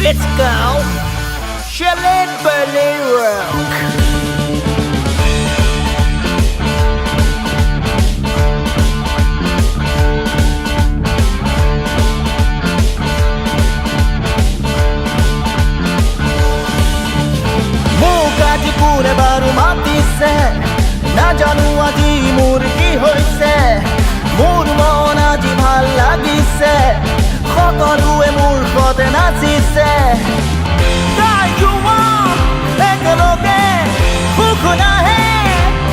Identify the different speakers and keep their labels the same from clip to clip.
Speaker 1: Let's go Chillin' Belly Rock Kune baru mati se Na janu aji mur ki hoise Mur mon aji bhal lagise Khotorue mur khote nachise Gai juwa ekaloge Khukuna hai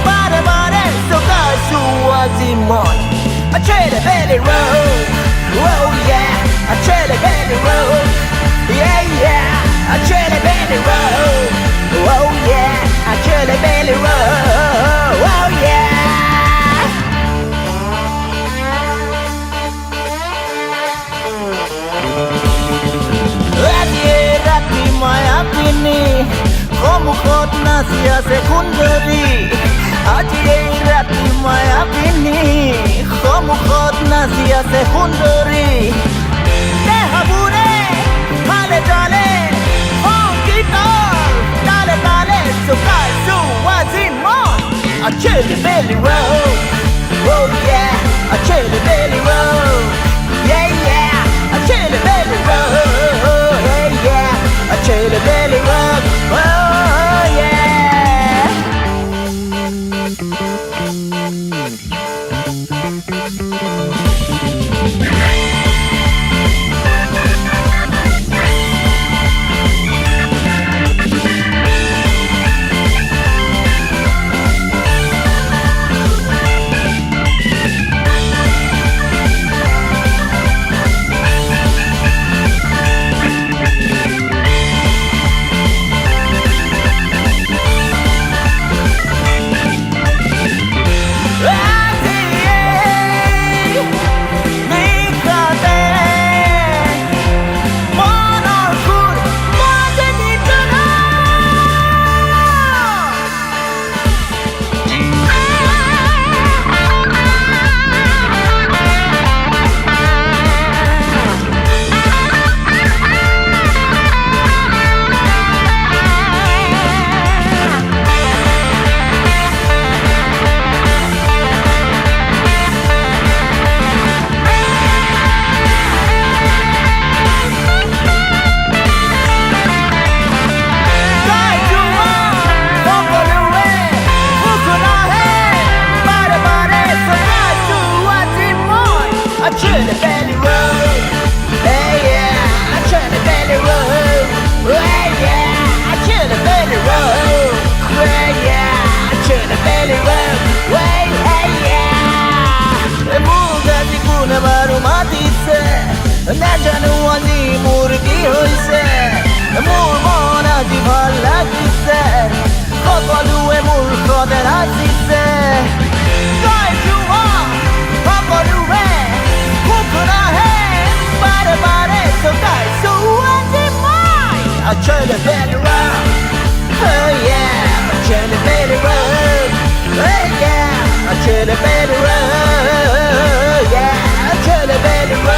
Speaker 1: bare bare So gai shu aji mon I trade a belly road Oh yeah I trade a belly road Yeah yeah I trade a belly road Oh yeah, I kill a belly roll. Oh yeah. Rati maya pini, como khot na sia secondary. Rati maya pini, como khot na sia secondary. Deha bure, hale jale, home guitar. So guys, so what's in more? I chill the belly roll. Oh yeah, I chill the belly roll. Yeah, yeah, I chill the belly roll. Yeah, yeah, I chill the belly roll. Oh yeah. I turn the belly round. Oh yeah, I turn the belly round. Oh yeah, I turn the belly round. Yeah, I turn the belly round.